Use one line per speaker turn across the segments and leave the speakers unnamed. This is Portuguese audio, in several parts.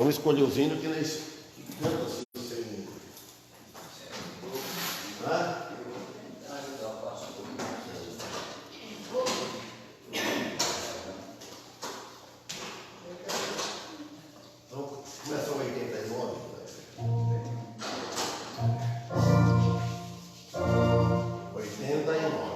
Vamos escolher os hinos que eles cantam assim. Então, começa o 89. 89.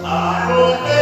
Aconteça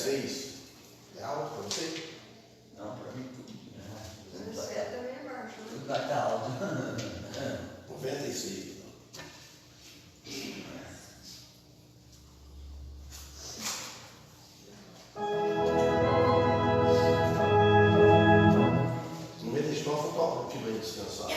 6. É alto pra você?
Não, pra mim tudo.
Você também é baixo, né?
Tudo vai estar alto.
96. No meio da estofa, toca o tiro aí descansar.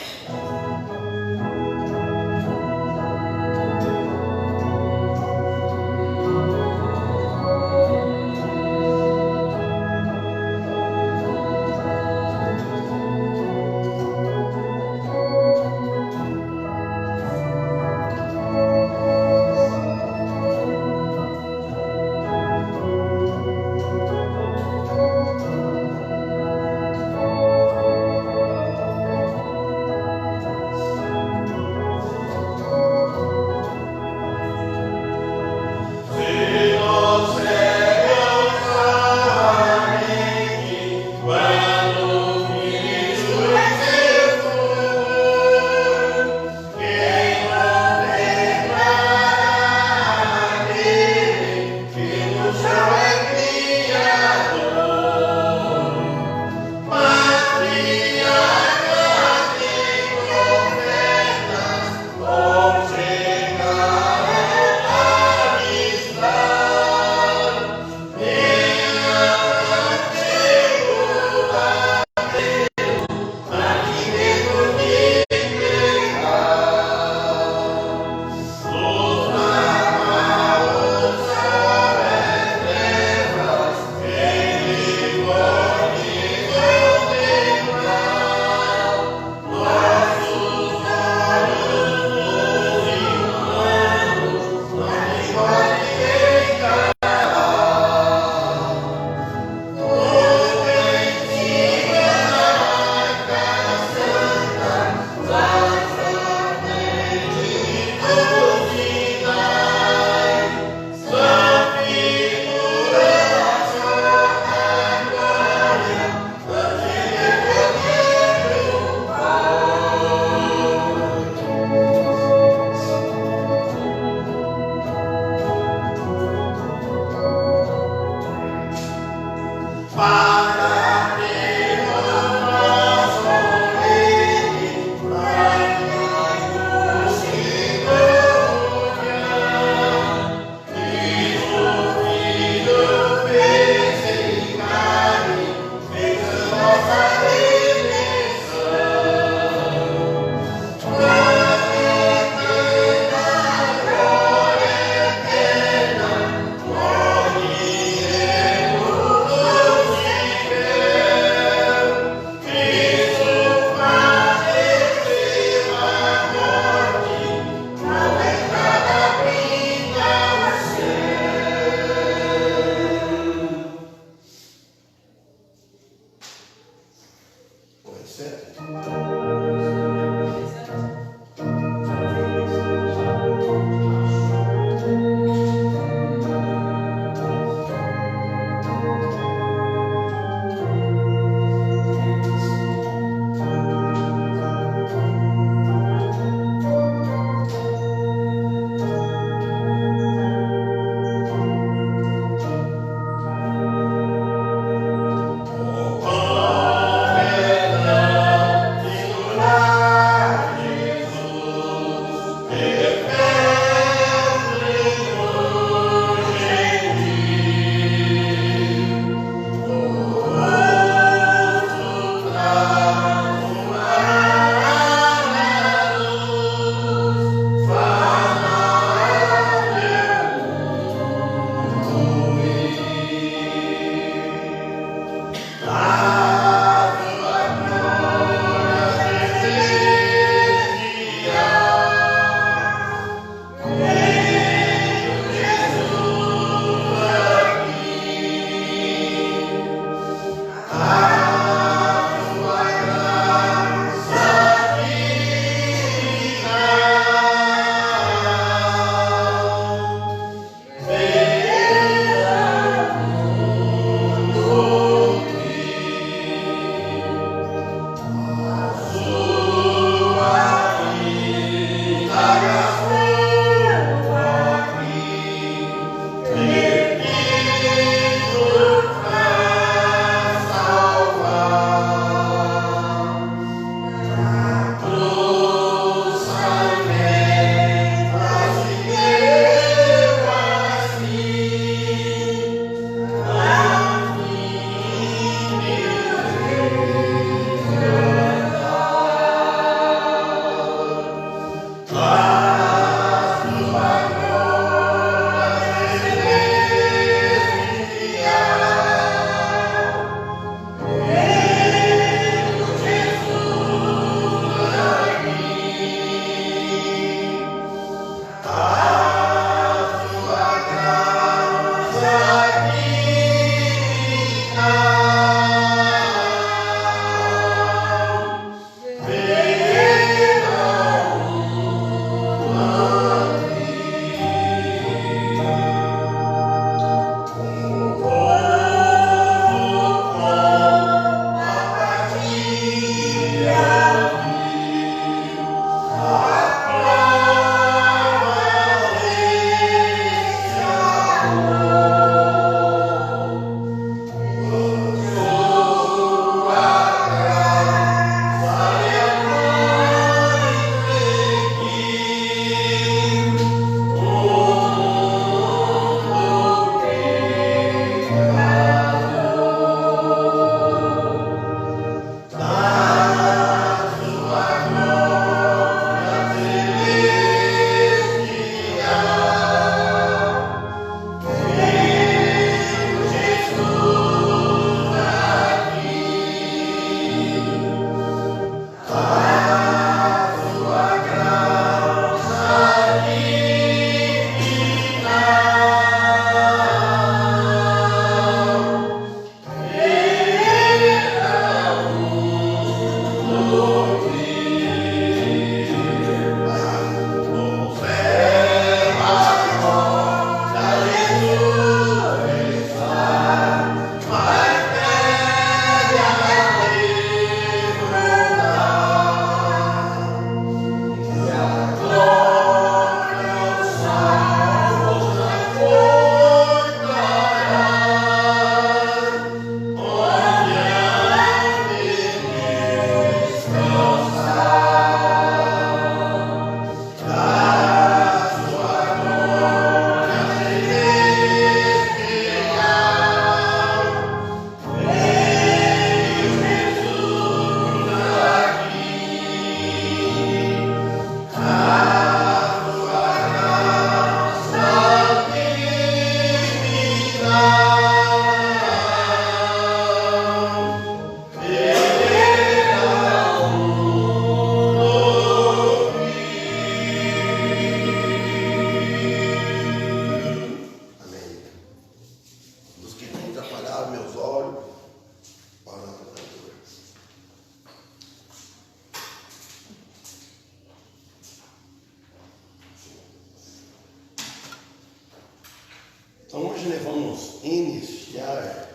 vamos iniciar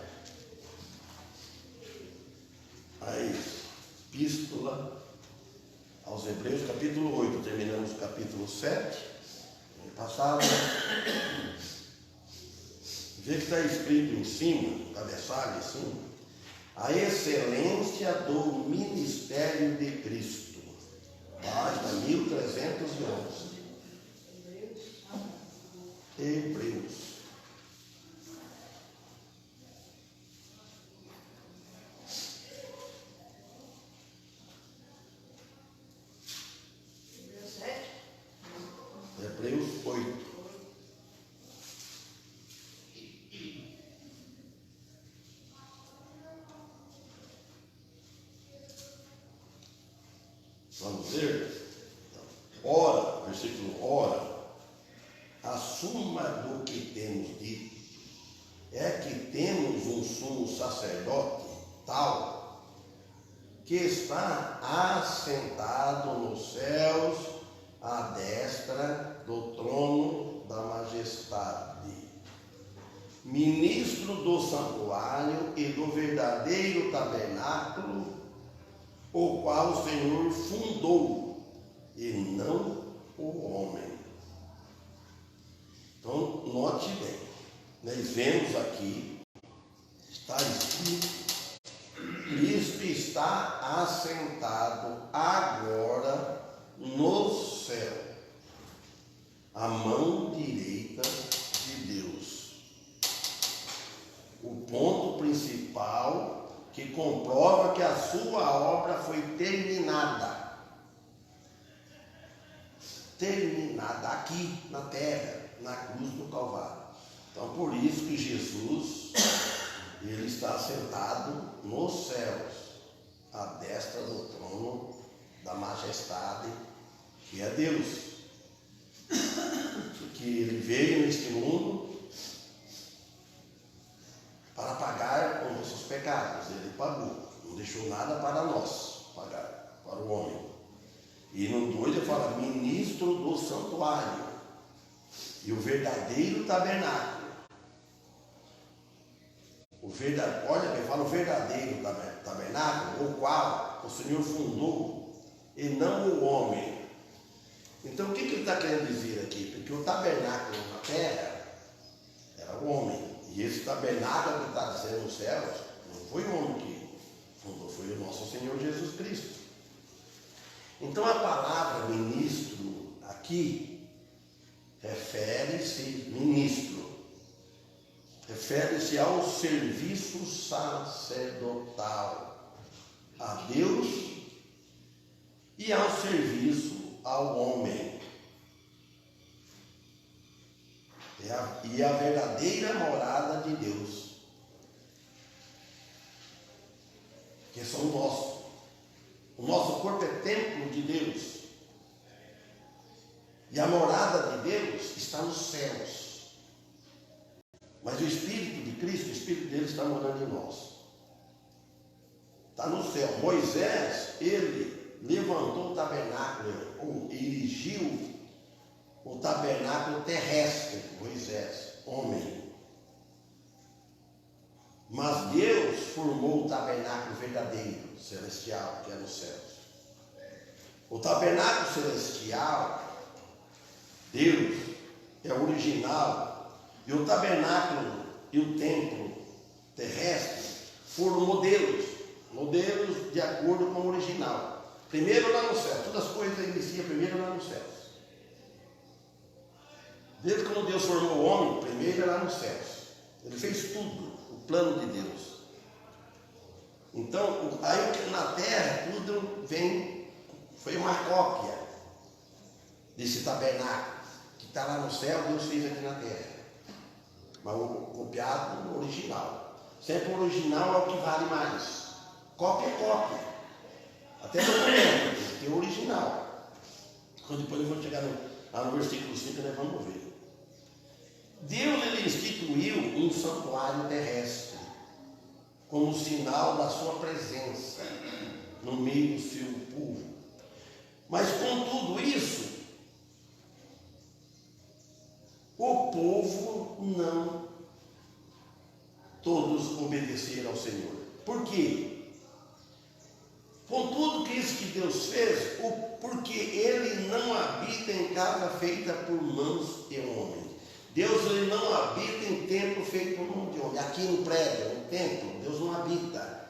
a epístola aos Hebreus, capítulo 8. Terminamos o capítulo 7, no passado. Vê que está escrito em cima, cabeçalho assim, a excelência do ministério de Cristo, página 1311. Hebreus. Hebreus 8. Vamos ver? Ora, versículo, ora, a suma do que temos dito é que temos um sumo sacerdote tal que está assentado nos céus à destra do trono da majestade, ministro do santuário e do verdadeiro tabernáculo, o qual o Senhor fundou, e não o homem. Então, note bem, nós vemos aqui, está escrito, Cristo está assentado agora no céu, à mão direita de Deus. O ponto principal que comprova que a sua obra foi terminada. Terminada aqui na terra, na cruz do Calvário. Então, por isso que Jesus, ele está sentado nos céus, à destra do trono da majestade, que é Deus. Porque ele veio neste mundo para pagar os nossos pecados. Ele pagou, não deixou nada para nós pagar, para o homem. E no 2 ele fala, ministro do santuário e o verdadeiro tabernáculo. Olha bem, fala o verdadeiro tabernáculo, o qual o Senhor fundou, e não o homem. Então o que ele está querendo dizer aqui? Porque o tabernáculo na terra era o homem. E esse tabernáculo que está dizendo nos céus, não foi o homem que fundou, foi o nosso Senhor Jesus Cristo. Então a palavra ministro aqui refere-se ao serviço sacerdotal a Deus e ao serviço ao homem. E a verdadeira morada de Deus, que são nossos. O nosso corpo é templo de Deus. E a morada de Deus está nos céus. Mas o Espírito de Cristo, o Espírito dele está morando em nós. Está no céu. Moisés, ele levantou o tabernáculo, ou erigiu o tabernáculo terrestre. Moisés, homem. Mas Deus formou o tabernáculo verdadeiro, celestial, que é nos céus. O tabernáculo celestial, Deus, é o original. E o tabernáculo e o templo terrestre foram modelos de acordo com o original. Primeiro lá no céu, todas as coisas iniciam primeiro lá nos céus. Desde quando Deus formou o homem, primeiro é lá nos céus. Ele fez tudo, o plano de Deus. Então, aí na terra, tudo foi uma cópia desse tabernáculo, que está lá no céu, Deus fez aqui na terra. Mas o copiado no original. Sempre o original é o que vale mais. Cópia é cópia. Até documento, tem o original. Quando depois eu vou chegar lá no versículo 5, nós vamos ver. Deus, ele instituiu um santuário terrestre como sinal da sua presença no meio do seu povo. Mas com tudo isso, o povo não todos obedecer ao Senhor. Por quê? Com tudo que isso que Deus fez, porque Ele não habita em casa feita por mãos de homens. Deus ele não habita em templo feito por mão de homem. Aqui no prédio, no templo, Deus não habita.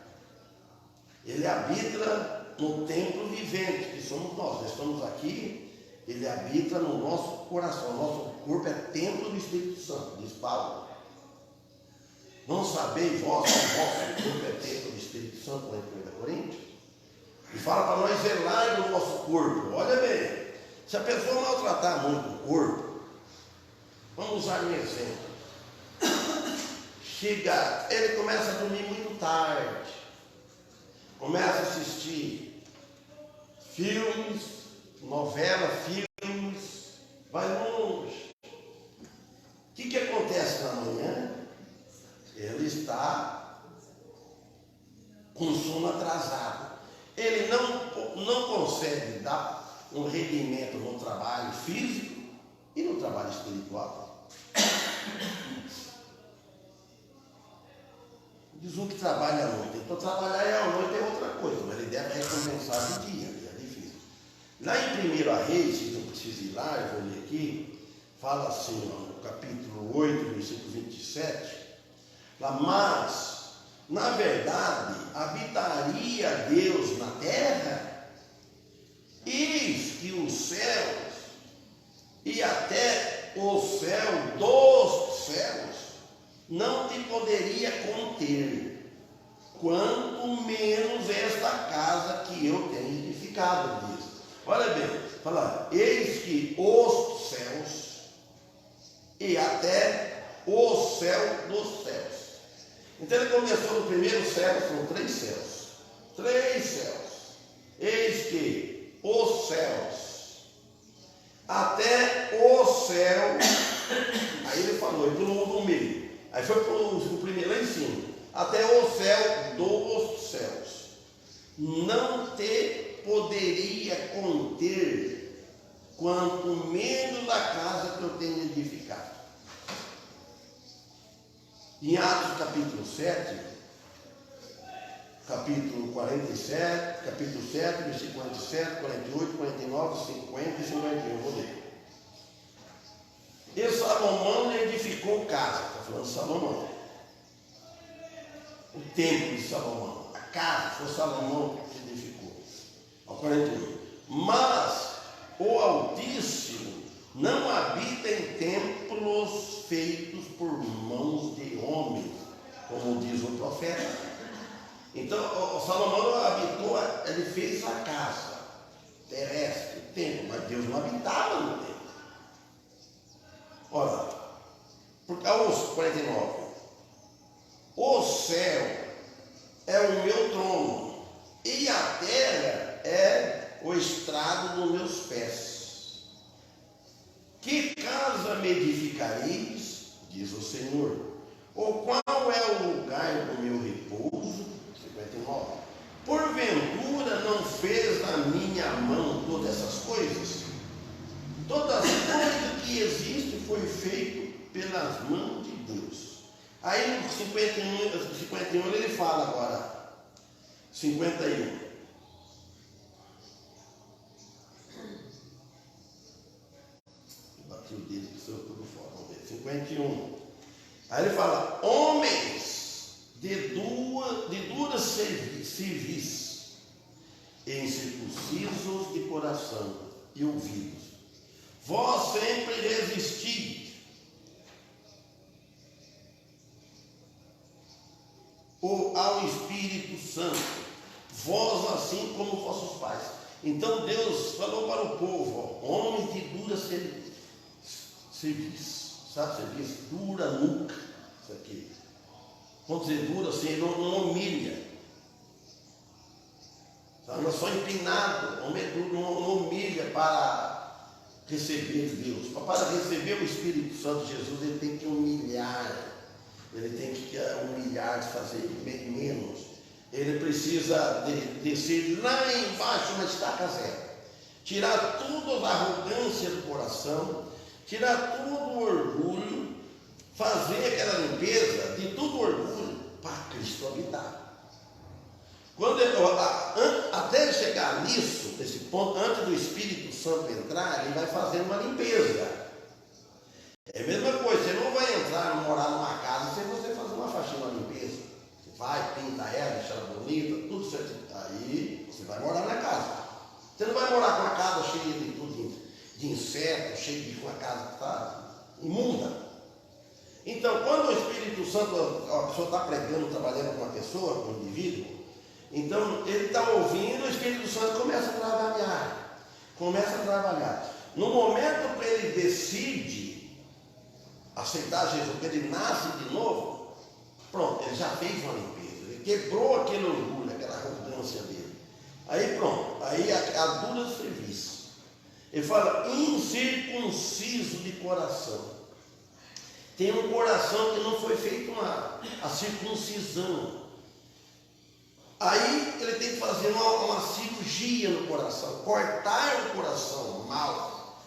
Ele habita no templo vivente, que somos nós. Nós estamos aqui, Ele habita no nosso coração. Nosso corpo é templo do Espírito Santo, diz Paulo. Não sabeis vós que o vosso corpo é templo do Espírito Santo, lá em 1 Coríntios? E fala para nós zelar do nosso corpo. Olha bem, se a pessoa maltratar muito o corpo, vamos usar um exemplo. Chega, ele começa a dormir muito tarde, começa a assistir filmes, novela, filmes, vai longe. O que acontece na manhã? Ele está com sono atrasado. Ele não consegue dar um rendimento no trabalho físico e no trabalho espiritual. Diz um que trabalha à noite. Então trabalhar à noite é outra coisa, mas ele deve recompensar de dia, é difícil. Lá em 1 Reis, se não precisa ir lá, eu vou ler aqui, fala assim, ó, no capítulo 8, versículo 27, lá, mas, na verdade, habitaria Deus na terra, eis que os céus e até o céu dos céus não te poderia conter, quanto menos esta casa que eu tenho edificado, diz. Olha bem, fala, eis que os céus e até o céu dos céus. Então ele começou no primeiro céu, são 3 céus. 3 céus. Eis que os céus, até o céu, aí ele falou, ele pulou do meio. Aí foi para o primeiro lá em cima. Até o céu dos céus. Não te poderia conter, quanto menos a casa que eu tenho edificado. Em Atos capítulo 7, capítulo 47, capítulo 7, versículo 47, 48, 49, 50 e 51, vou ler. E Salomão edificou casa, está falando de Salomão. O templo de Salomão, a casa foi Salomão que edificou. Ao 41. Mas o Altíssimo não habita em templos feitos por mãos de homens, como diz o profeta. Então, o Salomão habitou, ele fez a casa terrestre, o templo, mas Deus não habitava no templo. Olha, porque aos 49, o céu é o meu trono, e a terra é o estrado dos meus pés. Que casa me edificareis, diz o Senhor, ou qual é o lugar do meu repouso? 59. Porventura não fez a minha mão todas essas coisas? Todas as coisas que existem foi feito pelas mãos de Deus. Aí no 51 ele fala agora, 51. Bati o dedo que saiu tudo fora, vamos ver, 51. Aí ele fala, homens de duras cerviz, incircuncisos de coração e ouvidos, vós sempre resistis ao Espírito Santo, vós assim como vossos pais. Então Deus falou para o povo, ó, homens de dura cerviz, sabe cerviz? Dura nuca, isso aqui. Quando dizer dura assim, não humilha. Anda só empinado, homem é duro, não humilha para receber Deus. Para receber o Espírito Santo de Jesus, ele tem que humilhar. Ele tem que humilhar, fazer menos. Ele precisa descer lá embaixo na estaca zero. Tirar toda a arrogância do coração, tirar todo o orgulho, fazer aquela limpeza de todo o orgulho. para Cristo habitar. Até chegar nisso, nesse ponto, antes do Espírito Santo entrar, ele vai fazer uma limpeza. É a mesma coisa, você não vai entrar, morar numa casa sem você fazer uma faxina, uma limpeza. Você vai, pinta ela, deixa ela bonita, tudo certo. Aí você vai morar na casa. Você não vai morar com uma casa cheia de tudo, de insetos, cheia de uma casa que está imunda. Então, quando o Espírito Santo, a pessoa está pregando, trabalhando com uma pessoa, com um indivíduo, então ele está ouvindo, o Espírito Santo começa a trabalhar. No momento que ele decide aceitar Jesus, que ele nasce de novo, pronto, ele já fez uma limpeza, ele quebrou aquele orgulho, aquela arrogância dele. Aí pronto, aí a dura serviço. Ele fala, incircunciso de coração. Tem um coração que não foi feito a circuncisão. Aí ele tem que fazer uma cirurgia no coração, cortar o coração mal,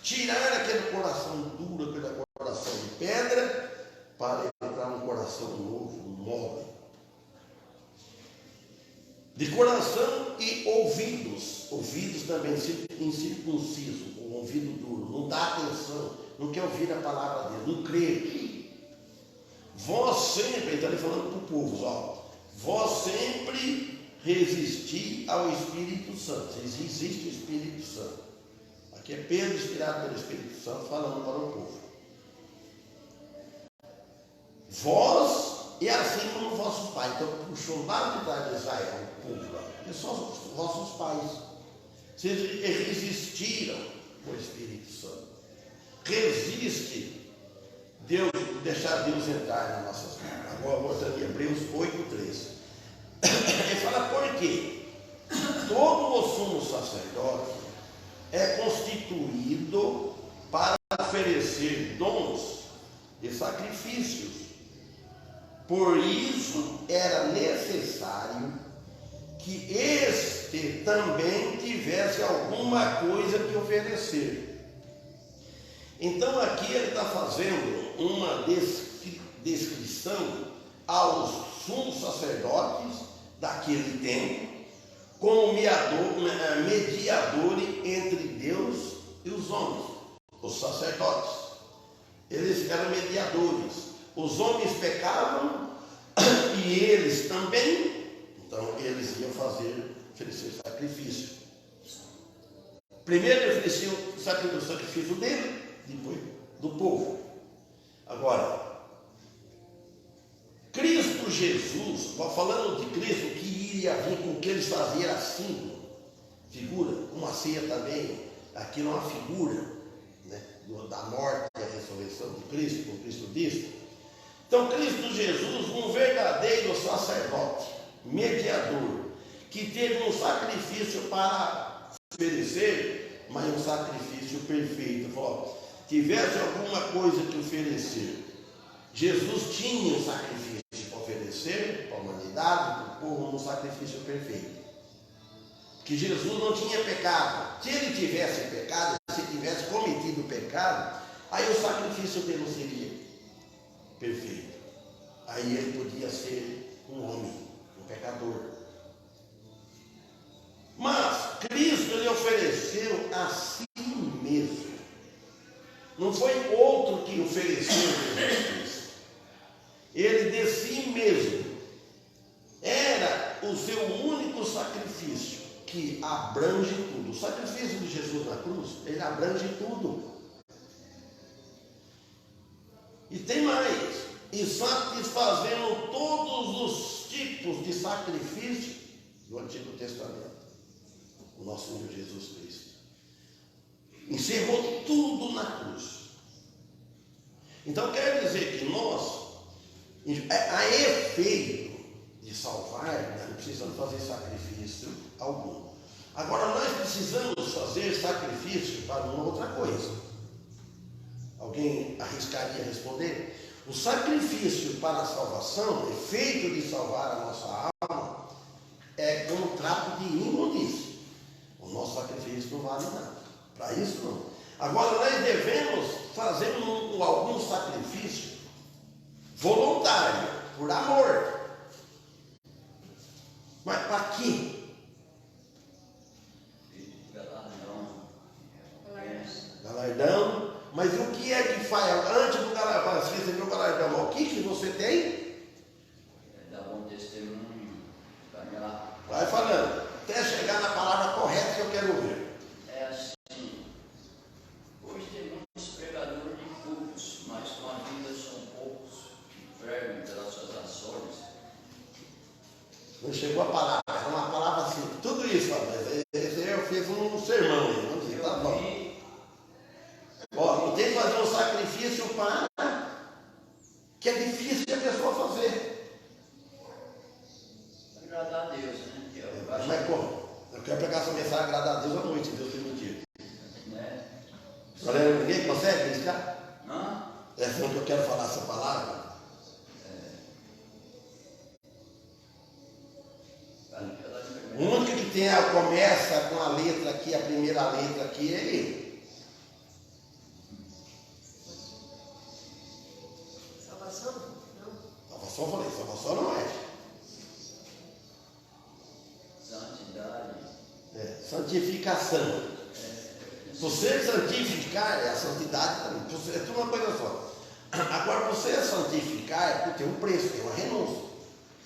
tirar aquele coração duro, aquele coração de pedra, para entrar um coração novo, mole. De coração e ouvidos também incircuncisos, com ouvido duro, não dá atenção, não quer ouvir a palavra dele, não crê. Vós sempre, então ele falando para o povo, ó, vós sempre resisti ao Espírito Santo. Existe o Espírito Santo. Aqui é Pedro, inspirado pelo Espírito Santo, falando para o povo. Vós, e assim como vossos pais. Então, puxou lá de trás de Israel, o povo lá. E só os vossos pais. Vocês resistiram ao Espírito Santo. Resiste Deus, deixar Deus entrar nas nossas vidas. Agora, mostrando em Hebreus 8:13. Ele fala por quê? Todo o sumo sacerdote é constituído para oferecer dons e sacrifícios. Por isso era necessário que este também tivesse alguma coisa que oferecer. Então aqui ele está fazendo uma descrição aos sumos sacerdotes daquele tempo, como mediador entre Deus e os homens, os sacerdotes. Eles eram mediadores. Os homens pecavam e eles também, então eles iam oferecer sacrifício. Primeiro ele ofereceu o sacrifício dele, depois do povo. Agora, Cristo Jesus, falando de Cristo, que iria vir com o que eles faziam assim, figura, uma ceia também, aquilo é uma figura, né, da morte e a ressurreição de Cristo, como Cristo disse. Então, Cristo Jesus, um verdadeiro sacerdote, mediador, que teve um sacrifício para oferecer, mas um sacrifício perfeito. Falou, tivesse alguma coisa que oferecer. Jesus tinha um sacrifício para oferecer para a humanidade, para o povo, um sacrifício perfeito. Que Jesus não tinha pecado. Se ele tivesse pecado, se tivesse cometido pecado, aí o sacrifício dele não seria perfeito. Aí ele podia ser um homem, um pecador. Mas Cristo ele ofereceu a si mesmo. Não foi outro que ofereceu Jesus. Ele de si mesmo era o seu único sacrifício que abrange tudo. O sacrifício de Jesus na cruz, ele abrange tudo. E tem mais, e satisfazendo todos os tipos de sacrifício do Antigo Testamento. O nosso Senhor Jesus Cristo encerrou tudo na cruz. Então quer dizer que nós, a efeito de salvar, nós não precisamos fazer sacrifício algum. Agora nós precisamos fazer sacrifício para uma outra coisa. Alguém arriscaria responder? O sacrifício para a salvação, o efeito de salvar a nossa alma, é como um trapo de imundícia. O nosso sacrifício não vale nada. Para isso não. Agora nós devemos fazer algum sacrifício voluntário, por amor. Mas para quê? Galardão. Mas o que é que faz? Antes do galardão, se receber o galardão, o que você tem?
Dá bom testemunho, caminhar.
Vai falando, até chegar na palavra correta que eu quero ouvir.
É assim, hoje tem muitos pregadores de cultos, mas com a vida são poucos que pregam pelas suas ações.
Não chegou a palavra, era uma palavra assim, tudo isso, mas esse eu fiz um sermão aí, vamos dizer, tá bom. Ó, não tem que fazer um sacrifício para que é difícil de a pessoa fazer.
Agradar a Deus, né?
Mas como? Eu quero pegar essa mensagem, agradar a Deus à noite, Deus permitir.
Né?
Galera, ninguém consegue riscar?
Hã?
É assim que eu quero falar essa palavra. O único que tem começa com a letra aqui, a primeira letra aqui, é ele.
Salvação? Não.
Salvação, eu falei, salvação não é.
Santidade.
Santificação. Você santificar é a santidade também. É tudo uma coisa só. Agora, você santificar tem um preço, tem uma renúncia.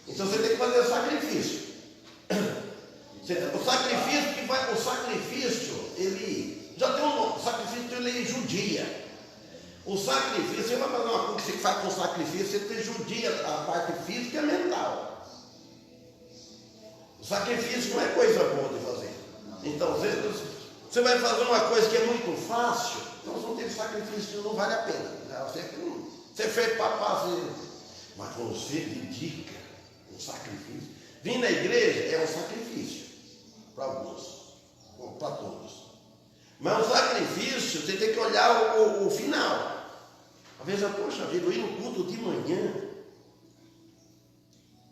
Então você tem que fazer o sacrifício. O sacrifício que vai, o sacrifício, ele já tem um nome, o sacrifício ele judia. O sacrifício, você vai fazer uma coisa que você faz com o sacrifício, você judia a parte física e mental. O sacrifício não é coisa boa de fazer. Então, você vai fazer uma coisa que é muito fácil, então você não tem sacrifício, não vale a pena. Você fez para fazer. Mas quando você dedica um sacrifício, vir na igreja é um sacrifício. Para alguns, ou para todos. Mas o sacrifício, você tem que olhar o final. Às vezes, poxa vida, eu ir no culto de manhã,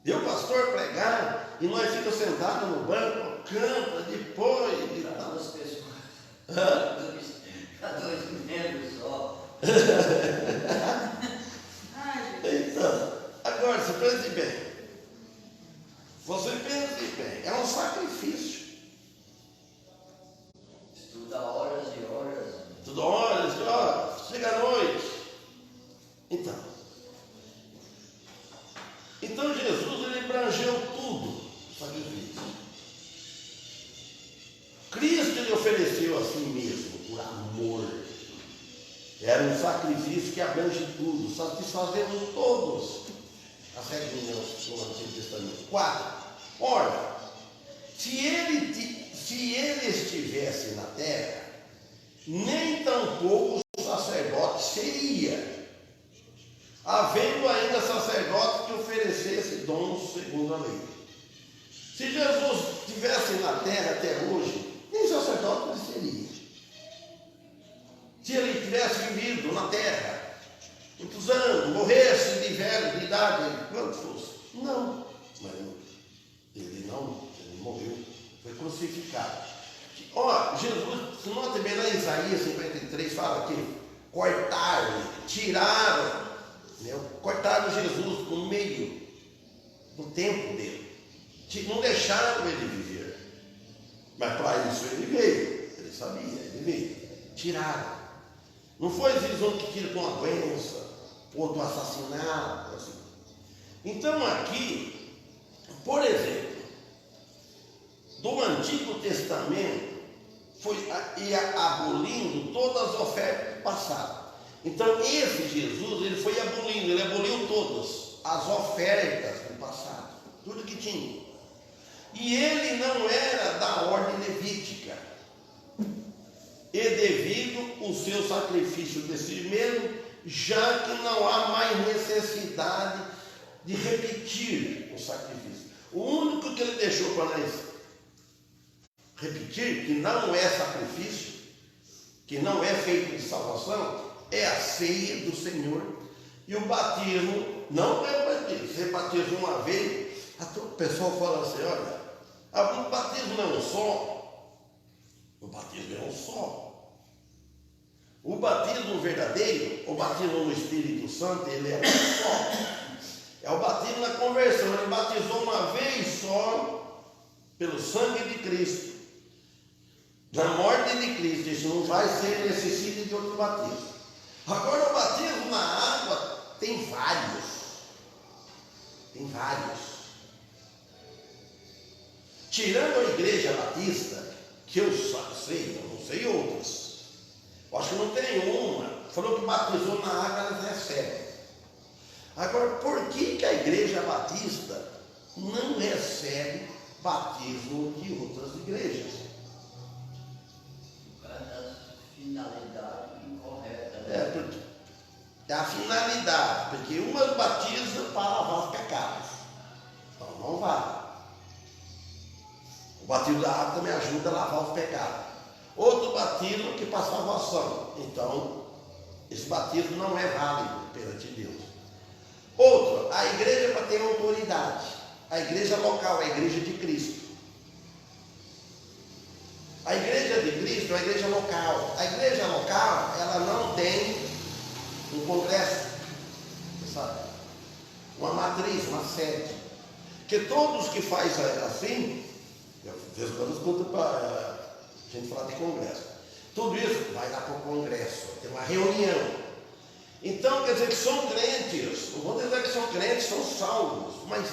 ver o pastor pregar, e nós ficamos sentados no banco, canta, depois e
Para
tal.
duas pessoas. Para dois membros só.
Então, agora, você pense bem. Você pense bem, é um sacrifício.
Estuda horas e horas.
Tudo horas, chega a noite. Então Jesus, ele abrangeu tudo, o sacrifício. Cristo, ele ofereceu a si mesmo, por amor. Era um sacrifício que abrange tudo, satisfazendo todos as regrinhas do Antigo Testamento. 4. Ora, se ele estivesse na terra, nem tampouco o sacerdote seria, havendo ainda sacerdote que oferecesse dons segundo a lei. Se Jesus estivesse na terra até hoje, nem sacerdote ele seria. Se ele tivesse vivido na terra muitos anos, morresse de velho, de idade, quanto fosse. Não, mas ele morreu, foi crucificado. Jesus, se nós também lá em Isaías 53 fala que cortaram, tiraram, cortaram Jesus no meio do tempo dele. Não deixaram ele viver. Mas para isso ele veio, ele sabia, ele veio. Tiraram. Não foi um que tira com uma doença, outro assassinato, assim. Então aqui, por exemplo, do Antigo Testamento, ia abolindo todas as ofertas passadas. Então esse Jesus, ele foi abolindo, ele aboliu todas as ofertas do passado, tudo que tinha. E ele não era da ordem levítica. E devido o seu sacrifício de si mesmo, já que não há mais necessidade de repetir o sacrifício. O único que ele deixou para nós repetir, que não é sacrifício, que não é feito de salvação, é a ceia do Senhor. E o batismo não é o batismo. Você batiza uma vez, o pessoal fala assim, olha, o batismo não é um só. O batismo é um só. O batismo verdadeiro, o batismo no Espírito Santo, ele é um só. É o batismo na conversão. Ele batizou uma vez só pelo sangue de Cristo, na morte de Cristo. Isso não vai ser necessidade de outro batismo. Agora o batismo na água tem vários. Tem vários. Tirando a igreja batista, que eu sei, eu não sei outras. Eu acho que não tem uma. Falou que batizou na água, ela recebe. Agora, por que a igreja batista não recebe batismo de outras igrejas?
Por causa da finalidade incorreta.
Porque é a finalidade, porque umas batizam para lavar os pecados. Então não vale. O batismo da água também ajuda a lavar os pecados. Outro batismo que para salvação. Então, esse batismo não é válido perante Deus. Outro, a igreja para ter autoridade. A igreja local, a igreja de Cristo. A igreja de Cristo é a igreja local. A igreja local, ela não tem um congresso, sabe? Uma matriz, uma sede. Porque todos que fazem assim, eu, às vezes quando eu escuto para a gente falar de congresso, tudo isso vai lá para o congresso, tem uma reunião. Então quer dizer que são crentes, não vou dizer que são crentes, são salvos, mas,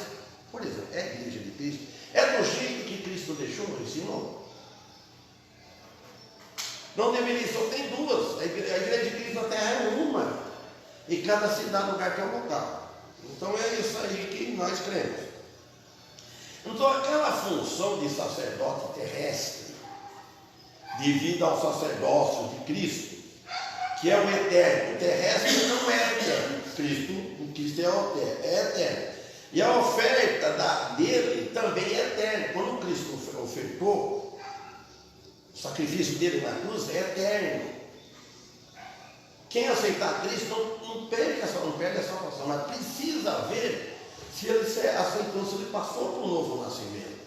por exemplo, é a igreja de Cristo, é do jeito que Cristo deixou, ensinou. Não deveria, só tem duas, a igreja de Cristo na terra é uma, e cada cidade, lugar tem um local. Então é isso aí que nós cremos. Então aquela função de sacerdote terrestre, devido ao sacerdócio de Cristo, que é o eterno. O terrestre não é eterno. Cristo é eterno. E a oferta dele também é eterna. Quando Cristo ofertou, o sacrifício dele na cruz é eterno. Quem aceitar Cristo não perde a salvação, mas precisa ver se ele aceitou, se ele passou para um novo nascimento.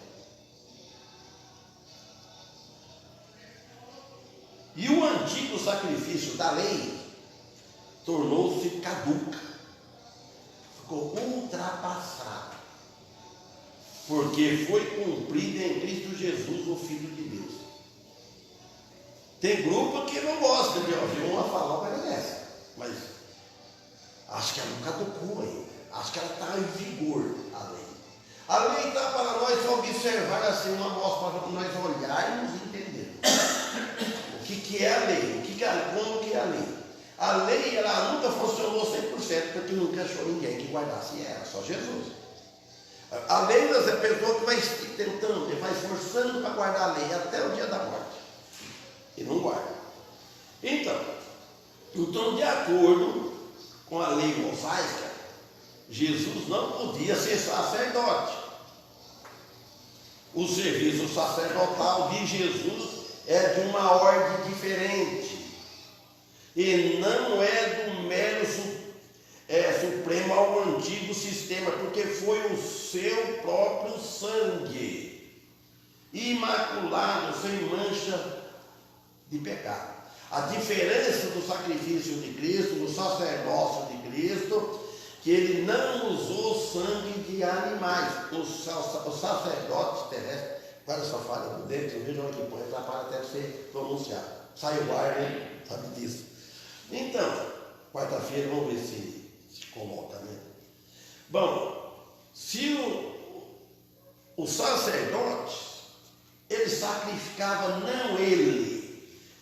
E o antigo sacrifício da lei tornou-se caduco, ficou ultrapassado, porque foi cumprido em Cristo Jesus, o Filho de Deus. Tem grupo que não gosta de ouvir uma falar uma coisa dessa, mas acho que ela não caducou ainda, acho que ela está em vigor, a lei. A lei está para nós observar assim uma amostra para nós olharmos e entendermos. O que é a lei? Como que é a lei? A lei ela nunca funcionou 100%, porque nunca achou ninguém que guardasse ela, só Jesus. A lei é a pessoa que vai tentando, vai esforçando para guardar a lei até o dia da morte. E não guarda. Então, de acordo com a lei mosaica, Jesus não podia ser sacerdote. O serviço sacerdotal de Jesus é de uma ordem diferente. E não é do mero supremo ao antigo sistema, porque foi o seu próprio sangue, imaculado, sem mancha de pecado. A diferença do sacrifício de Cristo, do sacerdócio de Cristo, que ele não usou sangue de animais. Os sacerdotes terrestres, para essa falha do dente, vejam aqui, põe atrapalha até ser pronunciado. Sai o ar, né? Sabe disso. Então, quarta-feira, vamos ver se coloca, né? Bom, se o sacerdote, ele sacrificava não ele.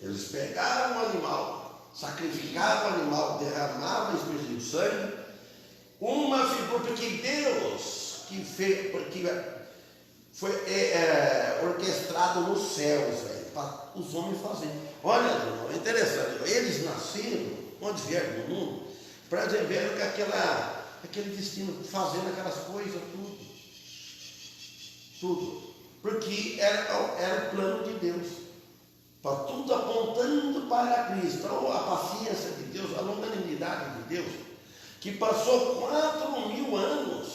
Eles pegavam o animal, sacrificavam o animal, derramavam o sangue, uma figura, porque Deus que fez, porque foi orquestrado nos céus, para os homens fazerem. Olha, é interessante, eles nasceram, onde vieram do mundo, para ver aquele destino, fazendo aquelas coisas, tudo, porque era o plano de Deus. Para tudo apontando para Cristo, a paciência de Deus, a longanimidade de Deus, que passou 4.000 anos,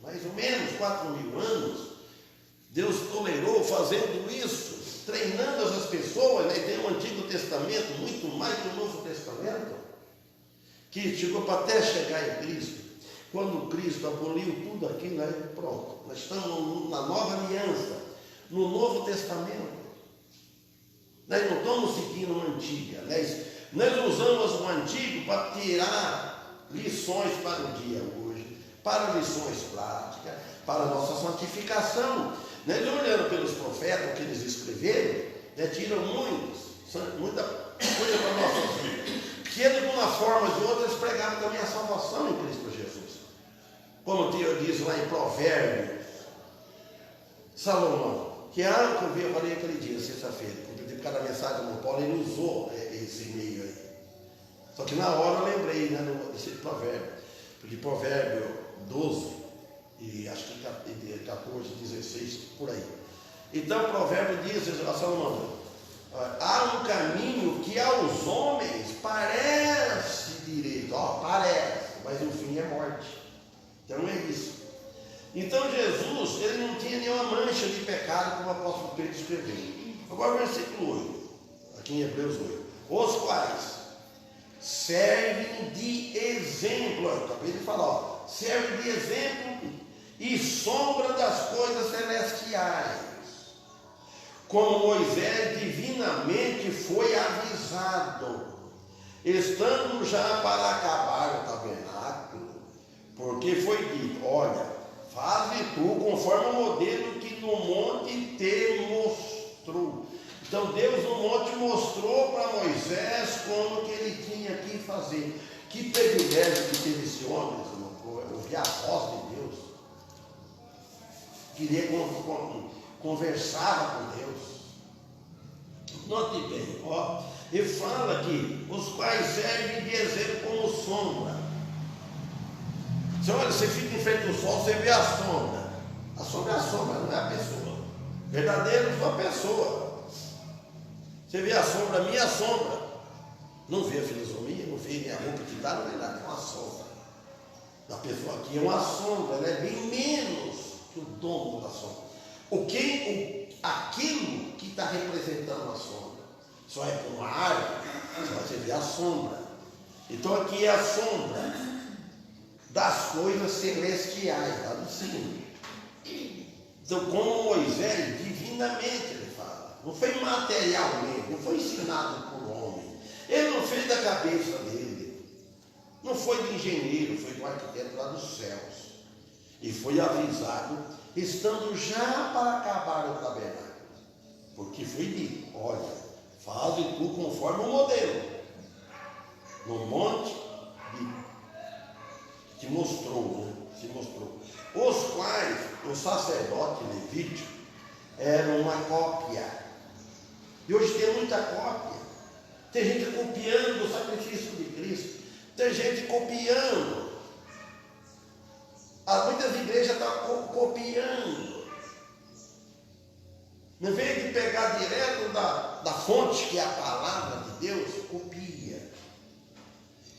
mais ou menos 4.000 anos, Deus tolerou fazendo isso, treinando essas pessoas, né? Tem o Antigo Testamento, muito mais que o Novo Testamento, que chegou para até chegar em Cristo. quando Cristo aboliu tudo aquilo, aí pronto. Nós estamos na nova aliança, no Novo Testamento. Nós não estamos seguindo o antigo. Nós usamos o antigo para tirar lições para o dia hoje, para lições práticas, para a nossa santificação. Nós olhando pelos profetas, o que eles escreveram, tiram muita coisa para a nossa vida. Que eles, de uma forma ou de outra, eles pregavam também a salvação em Cristo Jesus. Como diz lá em Provérbios, Salomão, que eu falei aquele dia, sexta-feira, por causa da mensagem do Paulo, ele usou esse e-mail aí. Só que na hora eu lembrei, desse provérbio, porque provérbio 12, e acho que 14, 16, por aí. Então o provérbio diz, Salomão, há um caminho que aos homens parece direito, parece, mas o fim é morte. Então é isso. Então Jesus, ele não tinha nenhuma mancha de pecado, como o apóstolo Pedro escreveu. Agora o versículo 8, aqui em Hebreus 8. Os quais servem de exemplo, eu acabei de falar, servem de exemplo e sombra das coisas celestiais. Como Moisés divinamente foi avisado, estando já para acabar o tabernáculo, porque foi dito, olha, faze tu conforme o modelo que no monte te mostrou. Então Deus no monte mostrou para Moisés como que ele tinha que fazer. Que privilégio que teve esse homem, ouvir a voz de Deus. Queria conversava com Deus. Note bem, ele fala aqui, os quais servem de exemplo como sombra. Você fica em frente do sol, você vê a sombra. A sombra é a sombra, não é a pessoa. Verdadeiro é a pessoa. Você vê a sombra, a minha sombra. Não vê a filosofia, não vê a roupa que dá, não vê nada, é uma sombra. A pessoa aqui é uma sombra, ela é bem menos que o dono da sombra. Aquilo que está representando a sombra. Só é com uma árvore, só você vê a sombra. Então aqui é a sombra das coisas celestiais, lá do cima. Então, como Moisés, divinamente ele fala, não foi materialmente, não foi ensinado por homem, ele não fez da cabeça dele, não foi de engenheiro, foi do arquiteto lá dos céus, e foi avisado, estando já para acabar o tabernáculo, porque foi dito, olha, faze tu conforme o modelo, no monte que mostrou, se mostrou. Os quais o sacerdote levítico era uma cópia. E hoje tem muita cópia. Tem gente copiando o sacrifício de Cristo. Tem gente copiando. Muitas igrejas estão copiando. Em vez de pegar direto da fonte, que é a palavra de Deus, copia.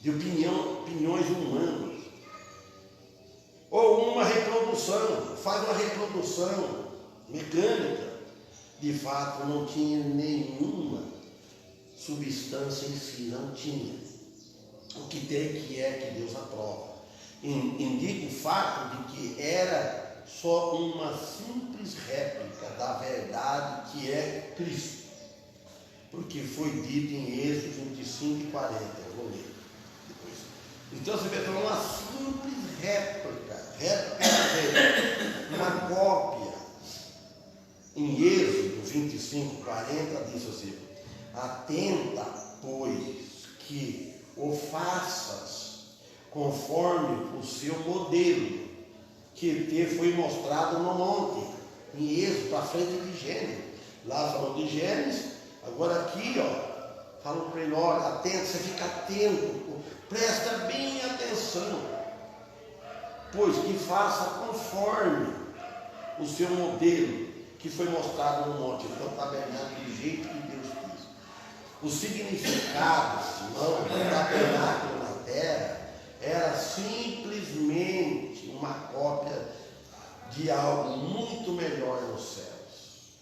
De opiniões humanas. Ou uma reprodução, faz uma reprodução mecânica. De fato, não tinha nenhuma substância em si, não tinha. O que tem que é que Deus aprova. Indica o fato de que era só uma simples réplica da verdade que é Cristo. Porque foi dito em Êxodo 25 e 40, eu vou ler depois. Então você vê que é uma simples réplica, uma cópia. Em Êxodo 25, 40 diz assim, atenta, pois, que o faças conforme o seu modelo, que te foi mostrado no monte, em Êxodo, para frente de Gênesis. Lá falou de Gênesis, agora aqui, falou para ele, olha, atento, você fica atento, presta bem atenção, pois que faça conforme o seu modelo, que foi mostrado no monte. Então, o tabernáculo do jeito que Deus quis. O significado, Simão, do tabernáculo na terra, era simplesmente uma cópia de algo muito melhor nos céus.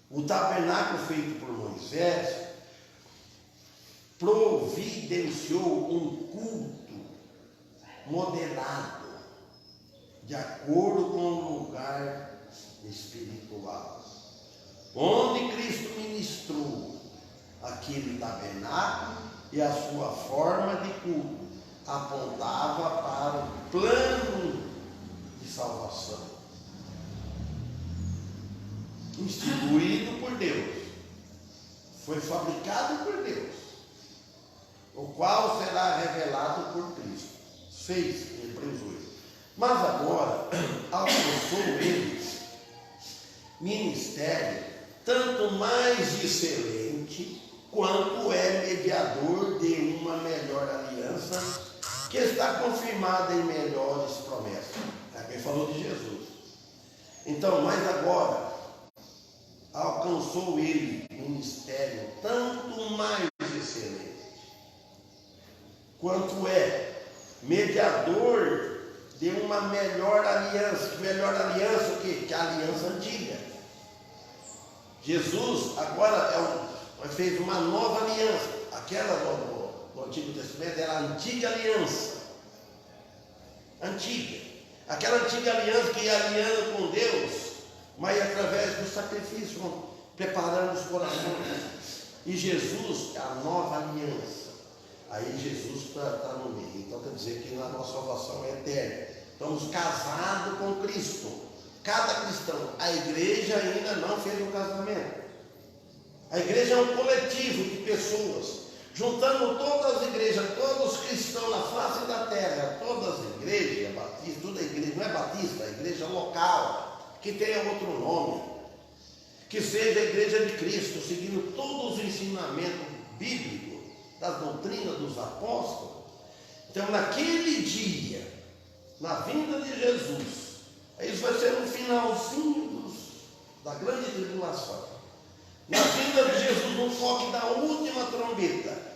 O tabernáculo feito por Moisés providenciou um culto modelado de acordo com o lugar espiritual, onde Cristo ministrou aquele tabernáculo e a sua forma de culto apontava para o plano de salvação instituído por Deus, foi fabricado por Deus, o qual será revelado por Cristo. 6, Hebreus 8. Mas agora alcançou ele ministério tanto mais excelente, quanto é mediador de uma melhor aliança, que está confirmada em melhores promessas. Quem falou de Jesus. Então, mas agora alcançou ele ministério tanto mais excelente, quanto é mediador de uma melhor aliança. Que melhor aliança o quê? Que a aliança antiga. Jesus agora fez uma nova aliança. Aquela do Antigo Testamento era a antiga aliança. Antiga. Aquela antiga aliança que ia alinhando com Deus, mas através do sacrifício, preparando os corações. E Jesus é a nova aliança. Aí Jesus está no meio. Então quer dizer que a nossa salvação é eterna. Estamos casados com Cristo. Cada cristão. A igreja ainda não fez o casamento. A igreja é um coletivo de pessoas. Juntando todas as igrejas, todos os cristãos na face da terra, todas as igrejas, batista, toda igreja, não é batista, é igreja local, que tenha outro nome, que seja a igreja de Cristo, seguindo todos os ensinamentos bíblicos, das doutrinas dos apóstolos. Então, naquele dia, na vinda de Jesus, isso vai ser no finalzinho da grande tribulação. Na vinda de Jesus, no toque da última trombeta.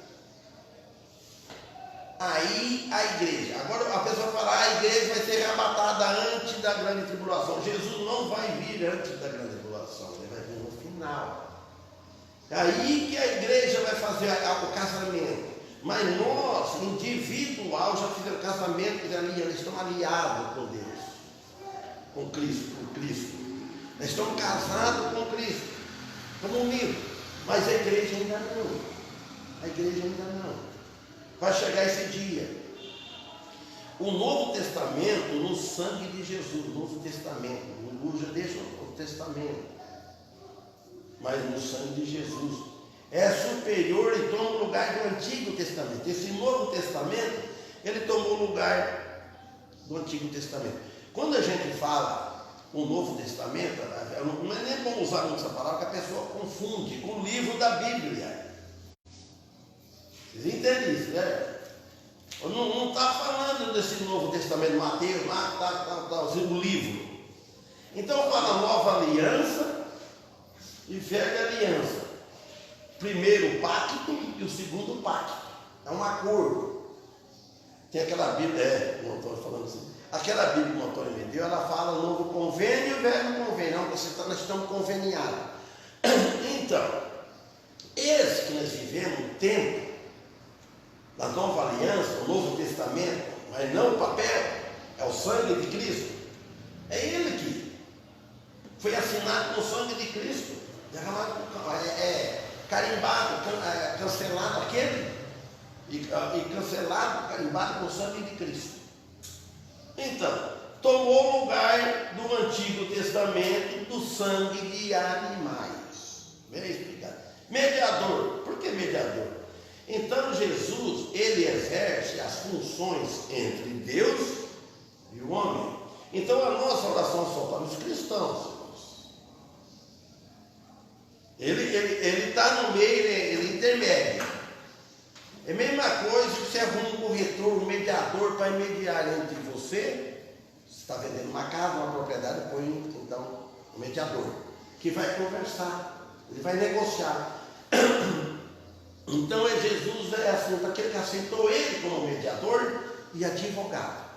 Aí a igreja, agora a pessoa fala, a igreja vai ser arrebatada antes da grande tribulação. Jesus não vai vir antes da grande tribulação, ele vai vir no final. É aí que a igreja vai fazer o casamento. Mas nós, individual, já fizemos casamento, eles estão aliados com Deus, com Cristo, Eles estão casados com Cristo, estão unidos. Mas a igreja ainda não. A igreja ainda não. Vai chegar esse dia. O Novo Testamento, no sangue de Jesus, o Novo Testamento, já deixa o Testamento, mas no sangue de Jesus, é superior e toma o lugar do Antigo Testamento. Esse Novo Testamento, ele tomou o lugar do Antigo Testamento. Quando a gente fala o Novo Testamento, não é nem bom usar muito essa palavra, que a pessoa confunde com o livro da Bíblia. Vocês entendem isso, né? Não está falando desse Novo Testamento, Mateus, o livro. Então fala nova aliança e velha aliança. Primeiro o pacto e o segundo pacto. É um acordo. Tem aquela Bíblia, o Antônio falando assim, aquela Bíblia que o Antônio me deu, ela fala novo convênio e velho convênio. Não, nós estamos conveniados. Então, esse que nós vivemos, o tempo da nova aliança, o Novo Testamento, mas não o papel, é o sangue de Cristo. É ele que foi assinado com o sangue de Cristo, carimbado, cancelado aquele, e cancelado, carimbado com o sangue de Cristo. Então, tomou o lugar do Antigo Testamento do sangue de animais. Bem explicado. Mediador. Por que mediador? Então Jesus, ele exerce as funções entre Deus e o homem. Então a nossa oração só para os cristãos, irmãos. Ele está no meio, ele intermédia. É a mesma coisa que você arruma um corretor, um mediador para mediar entre você. Você está vendendo uma casa, uma propriedade, põe então um mediador que vai conversar, ele vai negociar. Então Jesus é assim, aquele que aceitou ele como mediador e advogado.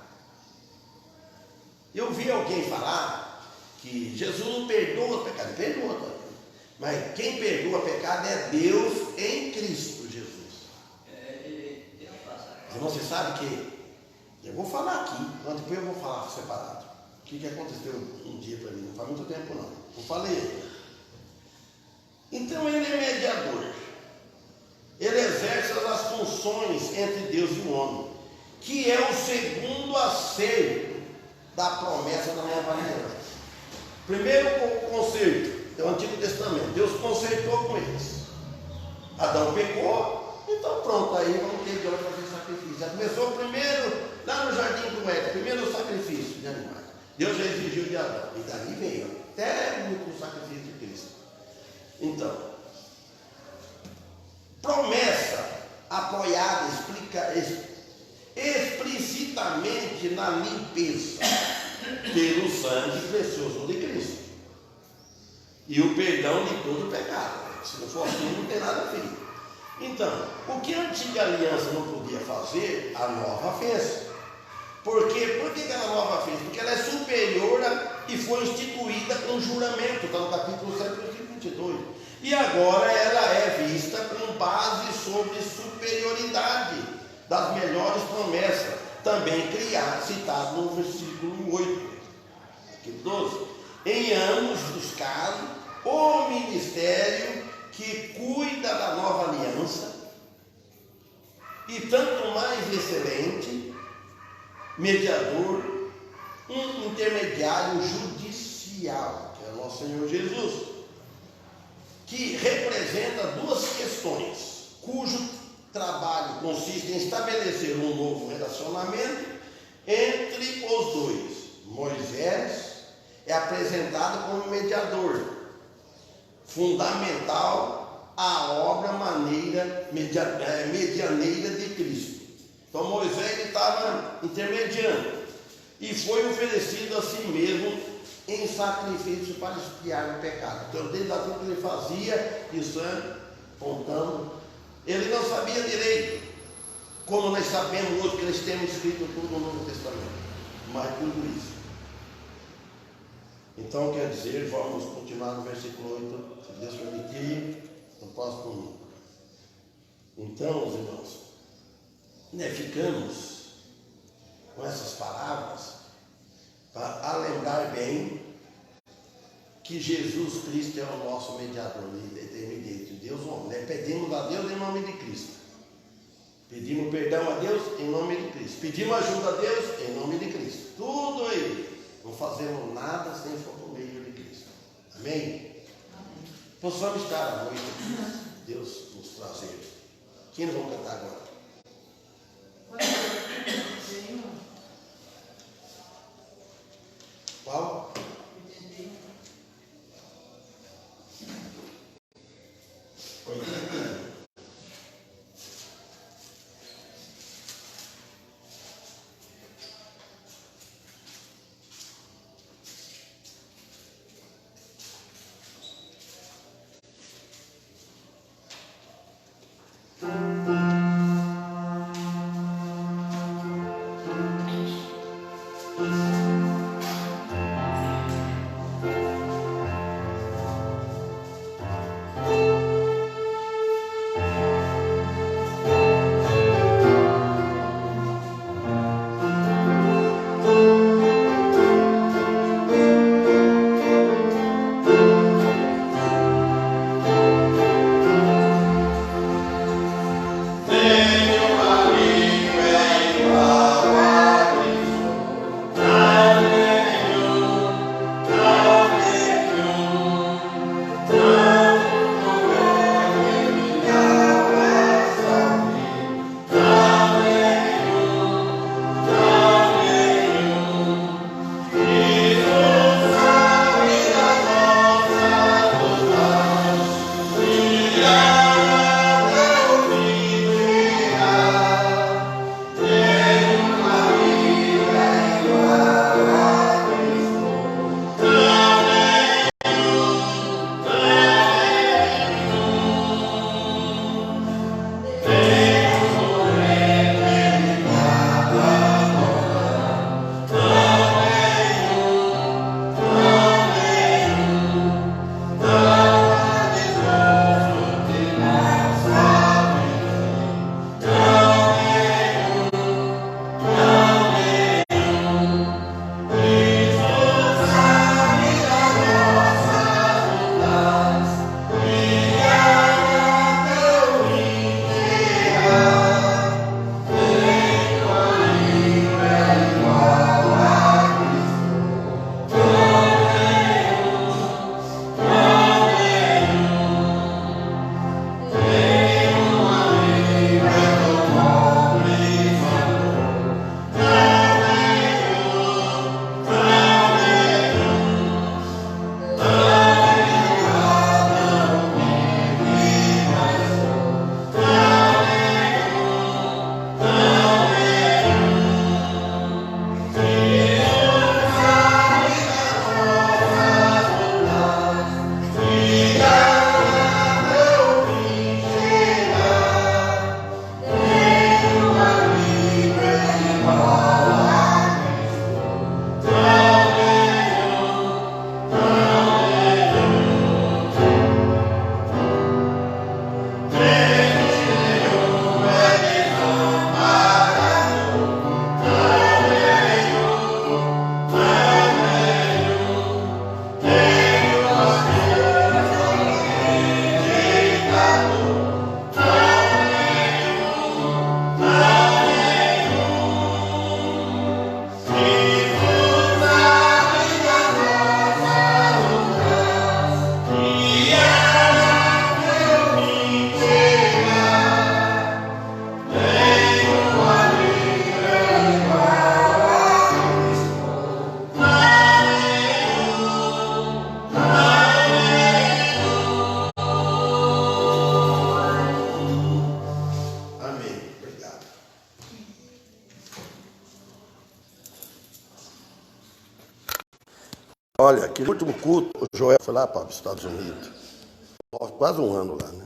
Eu vi alguém falar que Jesus não perdoa o pecado, perdoa também. Mas quem perdoa pecado é Deus em Cristo Jesus. Você sabe que Eu vou falar aqui, mas depois eu vou falar separado. O que aconteceu um dia para mim, não faz muito tempo não. Eu falei. Então ele é mediador. Ele exerce as funções entre Deus e o homem, que é o segundo acerto da promessa da nova aliança. Primeiro conserto, é o Antigo Testamento. Deus consertou com eles. Adão pecou, então pronto, aí vamos ter de onde fazer sacrifício. Já começou primeiro, lá no jardim do Éden, primeiro o sacrifício de animais. Deus já exigiu de Adão, e dali veio até o sacrifício de Cristo. Então, promessa apoiada explicitamente na limpeza pelo sangue precioso de Cristo e o perdão de todo pecado. Se não for assim, não tem nada a ver. Então, o que a antiga aliança não podia fazer, a nova fez. Por quê? Por que ela nova fez? Porque ela é superior e foi instituída com juramento, está no capítulo 7, versículo 22. E agora ela é vista com base sobre superioridade das melhores promessas, também citado no versículo 8, capítulo 12. Em ambos os casos, o ministério que cuida da nova aliança, e tanto mais excelente, mediador, um intermediário judicial, que é o nosso Senhor Jesus, que representa duas questões, cujo trabalho consiste em estabelecer um novo relacionamento entre os dois. Moisés é apresentado como mediador, fundamental à obra medianeira de Cristo. Então Moisés estava intermediando e foi oferecido a si mesmo em sacrifício para expiar o pecado. Então desde aquilo que ele fazia, isso apontando, ele não sabia direito, como nós sabemos hoje que eles temos escrito tudo no Novo Testamento, mas tudo isso. Então quer dizer, vamos continuar no versículo 8, se Deus permitir, no próximo domingo. Então, os irmãos, ficamos com essas palavras para lembrar bem que Jesus Cristo é o nosso mediador intermediário, Deus homem. Pedimos a Deus em nome de Cristo. Pedimos perdão a Deus em nome de Cristo. Pedimos ajuda a Deus em nome de Cristo. Tudo Ele. Não fazemos nada sem for por meio de Cristo. Amém? Amém. Possamos estar à noite aqui, Deus nos trazer. Quem nós vamos cantar agora? Qual? Olha, aquele último culto, o Joel foi lá para os Estados Unidos. Quase um ano lá, né?